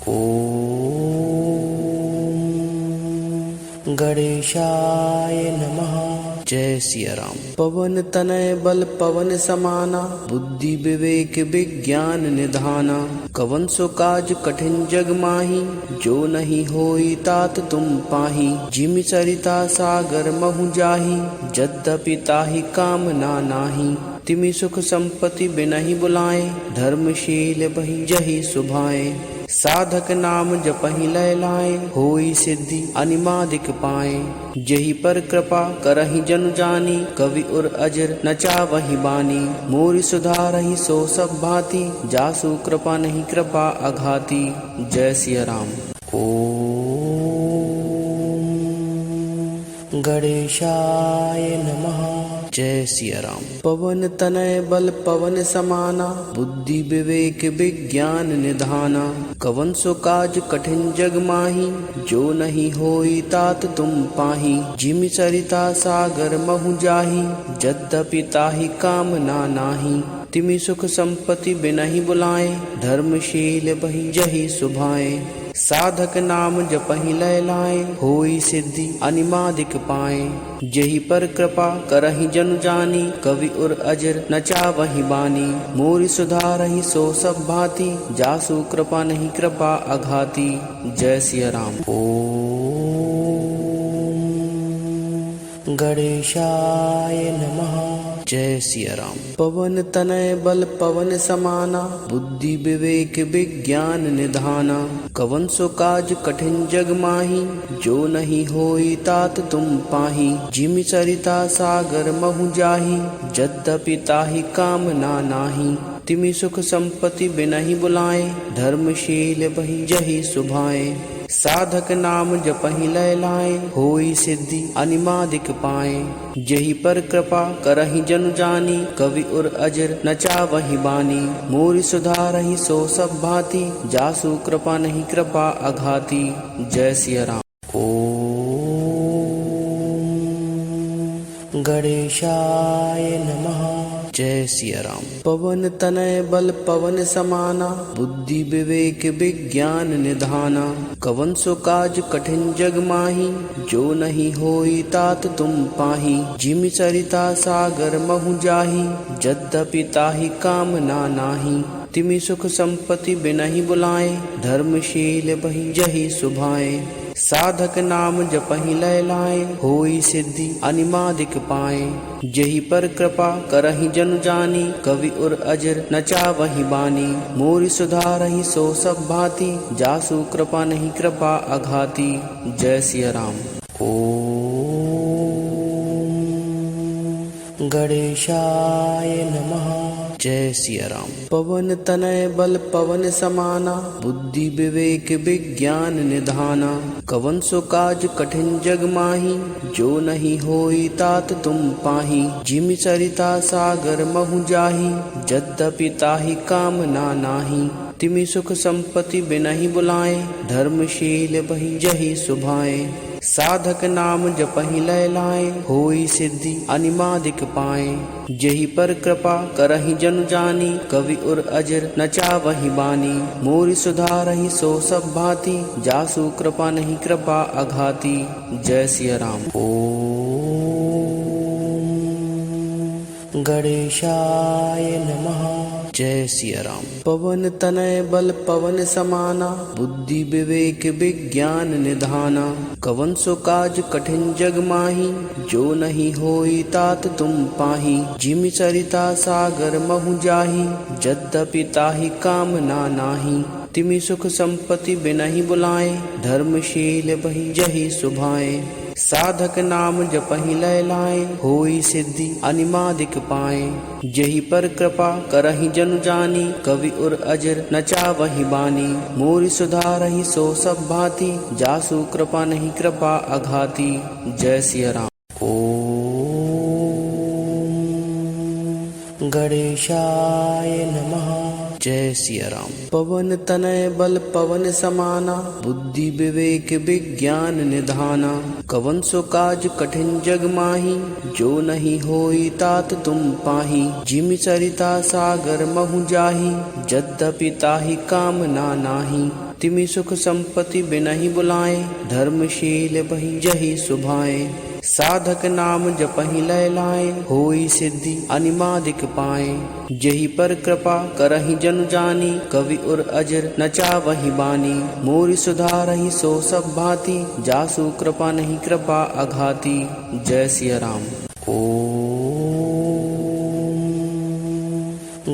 ओम गणेशाय नमः। जय सिया राम। पवन तनय बल पवन समाना, बुद्धि विवेक विज्ञान निधाना। कवन सो काज कठिन जग माही, जो नहीं होई तात तुम पाही। जिमि सरिता सागर महु जाही, यद्यपि ताहि कामना नाही। तिमि सुख संपत्ति बिनहि बुलाए, धर्मशील बहि जहि सुभाए। साधक नाम जपहि लय लाए, होई सिद्धि अनिमादिक पाए। जहि पर कृपा करहि जनु जानी, कवि उर अजर न चावहि बानी। मोरि सुधारहि सो सब भांति, जासु कृपा नहीं कृपा अघाती। जय सिया राम। ओम गणेशाय नमः। जय सिया राम। पवन तनय बल पवन समाना, बुद्धि विवेक विज्ञान निधाना। कवन सो काज कठिन जग माही, जो नहीं होई तात तुम पाही। जिमि सरिता सागर महु जाही, यद्यपि ताहि कामना नाही। तिमि सुख संपत्ति बिनहि बुलाए, धर्मशील बहि जहि सुभाए। साधक नाम जपहि लय लाए, होई सिद्धि अनिमादिक पाए। जहि पर कृपा करहि जनु जानी, कवि उर अजर न चावहि बानी। मोरि सुधारहि सो सब भांति, जासु कृपा नहीं कृपा अघाती। जय सिया राम। ओम गणेशाय नमः। जय सिया राम। पवन तनय बल पवन समाना, बुद्धि विवेक विज्ञान निधाना। कवन सो काज कठिन जग माही, जो नहीं होई तात तुम पाही। जिमि सरिता सागर महु जाही, यद्यपि ताहि कामना नाही। तिमि सुख संपत्ति बिनहि बुलाए, धर्मशील बहि जहि सुभाए। साधक नाम जपहि लय लाए, होई सिद्धि अनिमादिक पाए। जहि पर कृपा करहि जनु जानी, कवि उर अजर न चावहि बानी। मोरि सुधारहि सो सब भांति, जासु कृपा नहीं कृपा अघाती। जय सिया राम। ओम गणेशाय नमः। जय सिया राम। पवन तनय बल पवन समाना, बुद्धि विवेक विज्ञान निधाना। कवन सो काज कठिन जग माही, जो नहीं होई तात तुम पाही। जिमि सरिता सागर महु जाही, यद्यपि ताहि कामना नाही। तिमि सुख संपत्ति बिनहि बुलाए, धर्मशील बहि जहि सुभाए। साधक नाम जपहि लय लाए, होई सिद्धि अनिमादिक पाए। जहि पर कृपा करहि जनु जानी, कवि उर अजर न चावहि बानी। मोरि सुधारहि सो सब भांति, जासु कृपा नहीं कृपा अघाती। जय सिया राम। ओम गणेशाय नमः। जय सिया राम। पवन तनय बल पवन समाना, बुद्धि विवेक विज्ञान निधाना। कवन सो काज कठिन जग माही, जो नहीं होई तात तुम पाही। जिमि सरिता सागर महु जाही, यद्यपि ताहि कामना नाही। तिमि सुख संपत्ति बिनहि बुलाए, धर्मशील बहि जहि सुभाए। साधक नाम जपहि लय लाए, होई सिद्धि अनिमादिक पाए। जहि पर कृपा करहि जनु जानी, कवि उर अजर न चावहि बानी। मोरि सुधारहि सो सब भांति, जासु कृपा नहीं कृपा अघाती। जय सिया राम। ओम गणेशाय नमः। जय सिया राम। पवन तनय बल पवन समाना, बुद्धि विवेक विज्ञान निधाना। कवन सो काज कठिन जग माही, जो नहीं होई तात तुम पाही। जिमि सरिता सागर महु जाही, यद्यपि ताहि कामना नाही। तिमि सुख संपत्ति बिनहि बुलाए, धर्मशील बहि जहि सुभाए। साधक नाम जपहि लय लाए, होई सिद्धि अनिमादिक पाए। जहि पर कृपा करहि जनु जानी, कवि उर अजर न चावहि बानी। मोरि सुधारहि सो सब भांति, जासु कृपा नहीं कृपा अघाती। जय सिया राम। ओम गणेशाय नमः। जय सिया राम। पवन तनय बल पवन समाना, बुद्धि विवेक विज्ञान निधाना। कवन सो काज कठिन जग माही, जो नहीं होई तात तुम पाही। जिमि सरिता सागर महु जाही, यद्यपि ताहि कामना नाही। तिमि सुख संपत्ति बिनहि बुलाए, धर्मशील बहि जहि सुभाए। साधक नाम जपहि लय लाए, होई सिद्धि अनिमादिक पाए। जेहि पर कृपा करहि जनु जानी, कवि उर अजर न चावहि बानी। मोरि सुधारहि सो सब भांति, जासु कृपा नहीं कृपा अघाती। जय सिया राम। ओम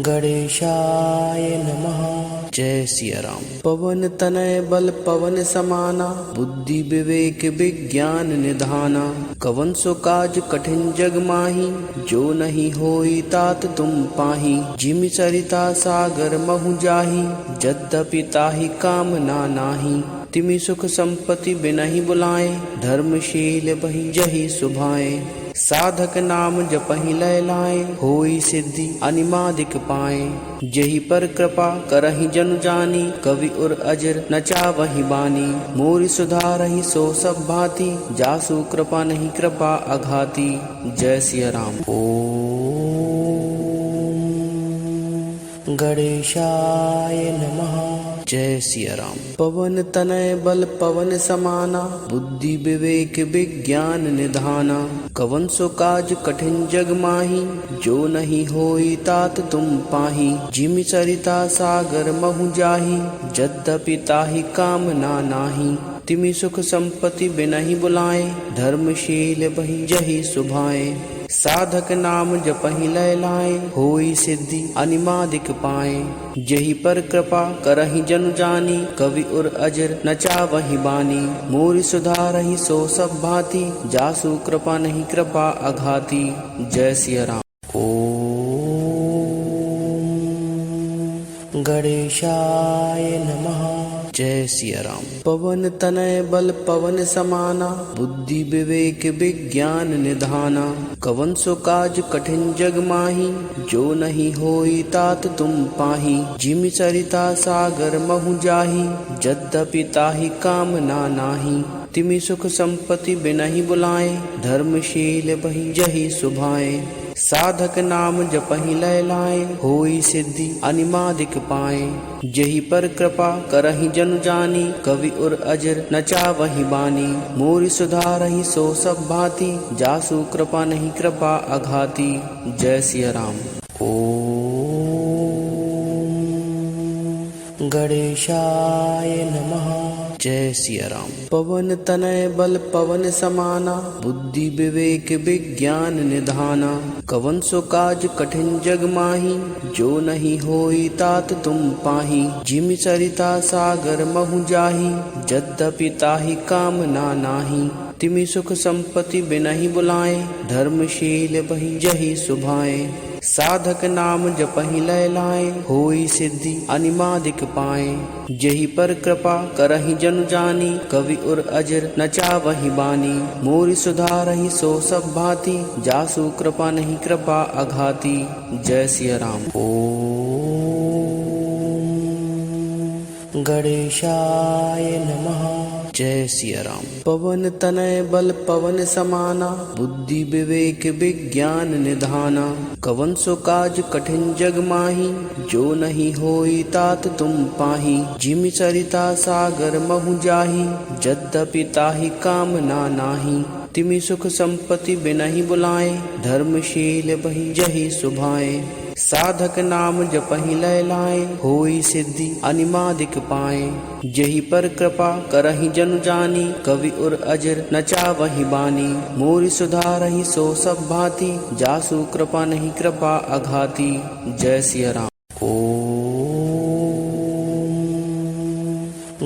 गणेशाय नमः। जय सिया राम। पवन तनय बल पवन समाना, बुद्धि विवेक विज्ञान निधाना। कवन सो काज कठिन जग माही, जो नहीं होई तात तुम पाही। जिमि सरिता सागर महु जाही, यद्यपि ताहि कामना नाही। तिमि सुख संपत्ति बिनहि बुलाए, धर्मशील बहि जहि सुभाए। साधक नाम जपहि लय लाए, होई सिद्धि अनिमादिक पाए। जेहि पर कृपा करहि जनु जानी, कवि उर अजर न चावहि बानी। मोरि सुधारहि सो सब भांति, जासु कृपा नहीं कृपा अघाती। जय सिया राम। ओम गणेशाय नमः। जय सिया राम। पवन तनय बल पवन समाना, बुद्धि विवेक विज्ञान निधाना। कवन सो काज कठिन जग माही, जो नहीं होई तात तुम पाही। जिमि सरिता सागर महु जाही, यद्यपि ताहि कामना नाही। तिमि सुख संपत्ति बिनहि बुलाए, धर्मशील बहि जहि सुभाए। साधक नाम जपहि लय लाए, होई सिद्धि अनिमादिक पाए। जेहि पर कृपा करहि जनु जानी, कवि उर अजर न चावहि बानी। मोरि सुधारहि सो सब भांति, जासु कृपा नहीं कृपा अघाती। जय सिया राम। ओम गणेशाय नमः। जय सिया राम। पवन तनय बल पवन समाना, बुद्धि विवेक विज्ञान निधाना। कवन सो काज कठिन जग माही, जो नहीं होई तात तुम पाही। जिमि सरिता सागर महु जाही, यद्यपि ताहि कामना नाही। तिमि सुख संपत्ति बिनहि बुलाए, धर्मशील बहि जहि सुभाए। साधक नाम जपहि लय लाए, होई सिद्धि अनिमादिक पाए। जेहि पर कृपा करहि जनु जानी, कवि उर अजर न चावहि बानी। मोरि सुधारहि सो सब भांति, जासु कृपा नहीं कृपा अघाती। जय सिया राम। ओम गणेशाय नमः। जय सिया राम। पवन तनय बल पवन समाना, बुद्धि विवेक विज्ञान निधाना। कवन सो काज कठिन जग माही, जो नहीं होई तात तुम पाही। जिमि सरिता सागर महु जाही, यद्यपि ताहि कामना नाही। तिमि सुख संपत्ति बिनहि बुलाए, धर्मशील बहि जहि सुभाए। साधक नाम जपहि लय लाए, होई सिद्धि अनिमादिक पाए। जेहि पर कृपा करहि जनु जानी, कवि उर अजर न चावहि बानी। मोरि सुधारहि सो सब भांति, जासु कृपा नहीं कृपा अघाती। जय सिया राम। ओम गणेशाय नमः। जय सिया राम। पवन तनय बल पवन समाना, बुद्धि विवेक विज्ञान निधाना। कवन सो काज कठिन जग माही, जो नहीं होई तात तुम पाही। जिमि सरिता सागर महु जाही, यद्यपि ताहि कामना नाही। तिमि सुख संपत्ति बिनहि बुलाए, धर्मशील बहि जहि सुभाए। साधक नाम जपहि लय लाए, होई सिद्धि अनिमादिक पाए। जेहि पर कृपा करहि जनु जानी, कवि उर अजर न चावहि बानी। मोरि सुधारहि सो सब भांति, जासु कृपा नहीं कृपा अघाती। जय सिया राम। ओम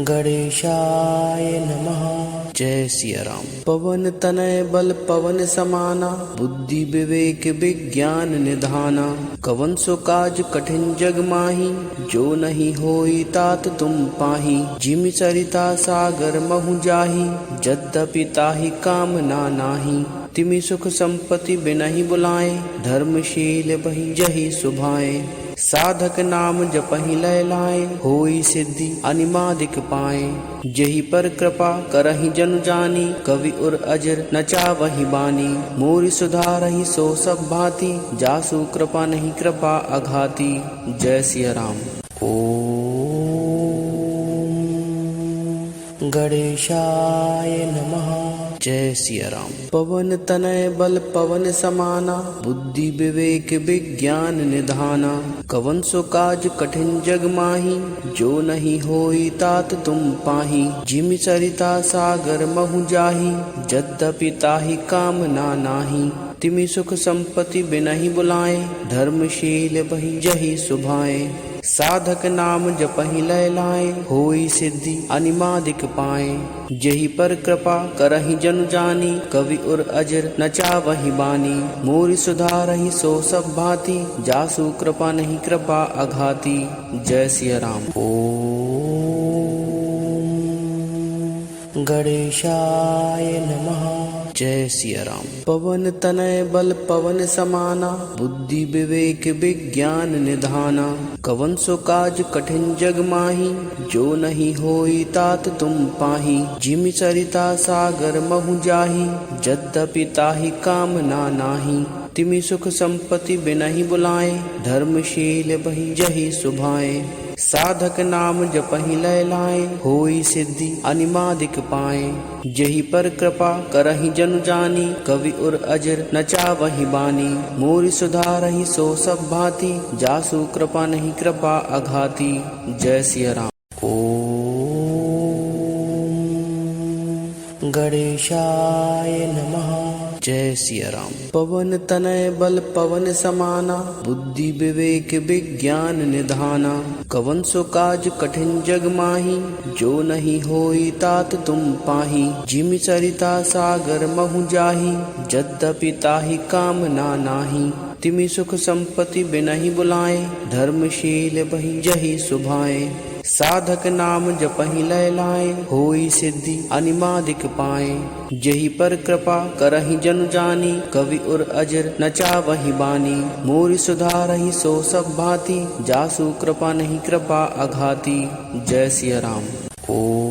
गणेशाय नमः। जय सिया राम। पवन तनय बल पवन समाना, बुद्धि विवेक विज्ञान निधाना। कवन सो काज कठिन जग माही, जो नहीं होई तात तुम पाही। जिमि सरिता सागर महु जाही, यद्यपि ताहि कामना नाही। तिमि सुख संपत्ति बिनहि बुलाए, धर्मशील बहि जहि सुभाए। साधक नाम जपहि लय लाए, होई सिद्धि अनिमादिक पाए। जेहि पर कृपा करहि जनु जानी, कवि उर अजर न चावहि बानी। मोरि सुधारहि सो सब भांति, जासु कृपा नहीं कृपा अघाती। जय सिया राम। ओम गणेशाय नमः। जय सिया राम। पवन तनय बल पवन समाना, बुद्धि विवेक विज्ञान निधाना। कवन सो काज कठिन जग माही, जो नहीं होई तात तुम पाही। जिमि सरिता सागर महु जाही, यद्यपि ताहि कामना नाही। तिमि सुख संपत्ति बिनहि बुलाए, धर्मशील बहि जहि सुभाए। साधक नाम जपहि लय लाए, होई सिद्धि अनिमादिक पाए। जेहि पर कृपा करहि जनु जानी, कवि उर अजर न चावहि बानी। मोरि सुधारहि सो सब भांति, जासु कृपा नहीं कृपा अघाती। जय सिया राम। ओम गणेशाय नमः। जय सिया राम। पवन तनय बल पवन समाना, बुद्धि विवेक विज्ञान निधाना। कवन सो काज कठिन जग माही, जो नहीं होई तात तुम पाही। जिमि सरिता सागर महु जाही, यद्यपि ताहि कामना नाही। तिमि सुख संपत्ति बिनहि बुलाए, धर्मशील बहि जहि सुभाए। साधक नाम जपहि लय लाए, होई सिद्धि अनिमादिक पाए। जेहि पर कृपा करहि जनु जानी, कवि उर अजर न चावहि बानी। मोरि सुधारहि सो सब भांति, जासु कृपा नहीं कृपा अघाती। जय सिया राम। ओम गणेशाय नमः। जय सिया राम। पवन तनय बल पवन समाना, बुद्धि विवेक विज्ञान निधाना। कवन सो काज कठिन जग माही, जो नहीं होई तात तुम पाही। जिमि सरिता सागर महु जाही, यद्यपि ताहि कामना नाही। तिमि सुख संपत्ति बिनहि बुलाए, धर्मशील बहि जहि सुभाए। साधक नाम जपहि लय लाए, होई सिद्धि अनिमादिक पाए। जेहि पर कृपा करहि जनु जानी, कवि उर अजर न चावहि बानी। मोरि सुधारहि सो सब भांति, जासु कृपा नहीं कृपा अघाती। जय सिया राम। ओम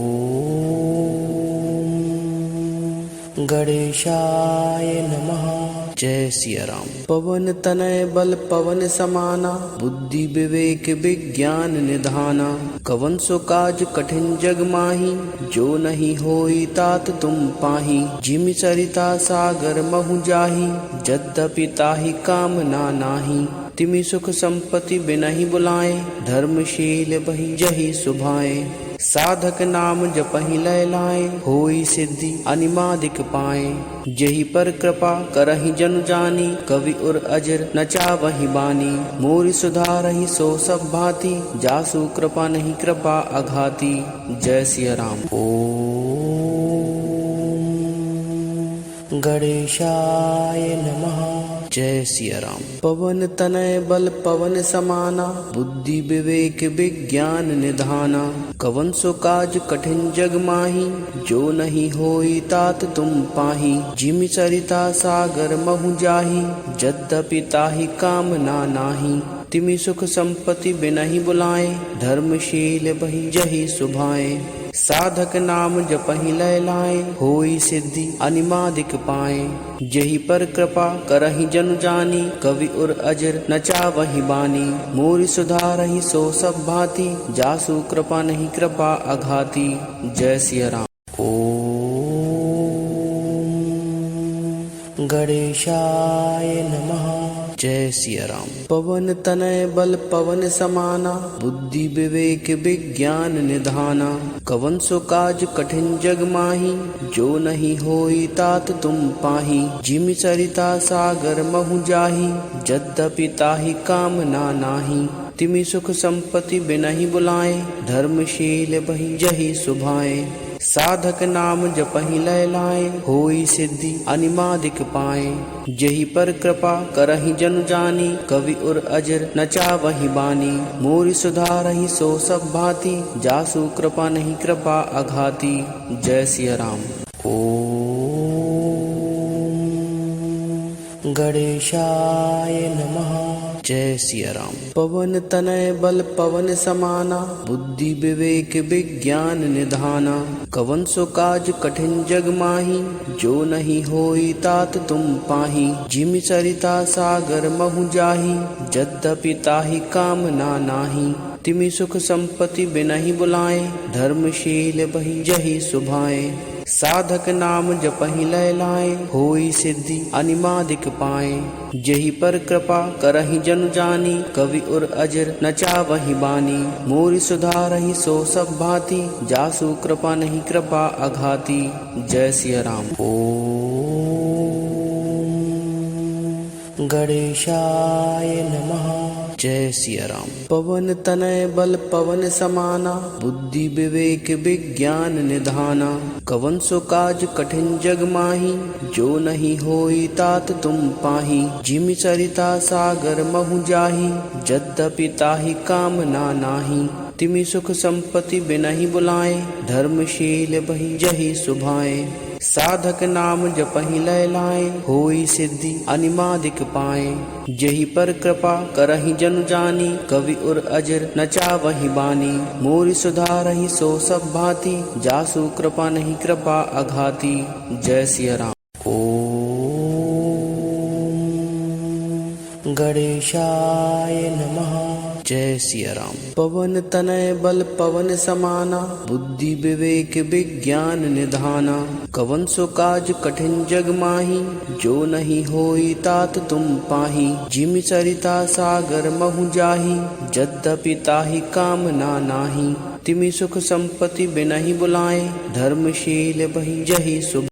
गणेशाय नमः। जय सिया राम। पवन तनय बल पवन समाना, बुद्धि विवेक विज्ञान निधाना। कवन सो काज कठिन जग माही, जो नहीं होई तात तुम पाही। जिमि सरिता सागर महु जाही, यद्यपि ताहि कामना नाही। तिमि सुख संपत्ति बिनहि बुलाए, धर्मशील बहि जहि सुभाए। साधक नाम जपहि लय लाए, होई सिद्धि अनिमादिक पाए। जेहि पर कृपा करहि जनु जानी, कवि उर अजर न चावहि बानी। मोरि सुधारहि सो सब भांति, जासु कृपा नहीं कृपा अघाती। जय सिया राम। ओम गणेशाय नमः। जय सिया राम। पवन तनय बल पवन समाना, बुद्धि विवेक विज्ञान निधाना। कवन सो काज कठिन जग माही, जो नहीं होई तात तुम पाही। जिमि सरिता सागर महु जाही, यद्यपि ताहि कामना नाही। तिमि सुख संपत्ति बिनहि बुलाए, धर्मशील बहि जहि सुभाए। साधक नाम जपहि लय लाए, होई सिद्धि अनिमादिक पाए। जेहि पर कृपा करहि जनु जानी, कवि उर अजर न चावहि बानी। मोरि सुधारहि सो सब भांति, जासु कृपा नहीं कृपा अघाती। जय सिया राम। ओम गणेशाय नमः। जय सिया राम। पवन तनय बल पवन समाना, बुद्धि विवेक विज्ञान निधाना। कवन सो काज कठिन जग माही, जो नहीं होई तात तुम पाही। जिमि सरिता सागर महु जाही, यद्यपि ताहि कामना नाही। तिमि सुख संपत्ति बिनहि बुलाए, धर्मशील बहि जहि सुभाए। साधक नाम जपहि लय लाए, होई सिद्धि अनिमादिक पाए। जेहि पर कृपा करहि जनु जानी, कवि उर अजर न चावहि बानी। मोरि सुधारहि सो सब भांति, जासु कृपा नहीं कृपा अघाती। जय सिया राम। ओम गणेशाय नमः। जय सिया राम। पवन तनय बल पवन समाना, बुद्धि विवेक विज्ञान निधाना। कवन सो काज कठिन जग माही, जो नहीं होई तात तुम पाही। जिमि सरिता सागर महु जाही, यद्यपि ताहि कामना नाही। तिमि सुख संपत्ति बिनहि बुलाए, धर्मशील बहि जहि सुभाए। साधक नाम जपहि लय लाए, होई सिद्धि अनिमादिक पाए। जेहि पर कृपा करहि जनु जानी, कवि उर अजर न चावहि बानी। मोरि सुधारहि सो सब भांति, जासु कृपा नहीं कृपा अघाती। जय सिया राम। ओम गणेशाय नमः। जय सिया राम। पवन तनय बल पवन समाना, बुद्धि विवेक विज्ञान निधाना। कवन सो काज कठिन जग माही, जो नहीं होई तात तुम पाही। जिमि सरिता सागर महु जाही, यद्यपि ताहि कामना नाही। तिमि सुख संपत्ति बिनहि बुलाए, धर्मशील बहि जहि सुभाए। साधक नाम जपहि लय लाए, होई सिद्धि अनिमादिक पाए। जेहि पर कृपा करहि जनु जानी, कवि उर अजर न चावहि बानी। मोरि सुधारहि सो सब भांति, जासु कृपा नहीं कृपा अघाती। जय सिया राम। ओम गणेशाय नमः। जय सिया राम। पवन तनय बल पवन समाना, बुद्धि विवेक विज्ञान निधाना। कवन सो काज कठिन जग माही, जो नहीं होई तात तुम पाही। जिमि सरिता सागर महु जाही, यद्यपि ताहि कामना नाही। तिमि सुख संपत्ति बिनहि बुलाए, धर्मशील बहि जहि सुभाए।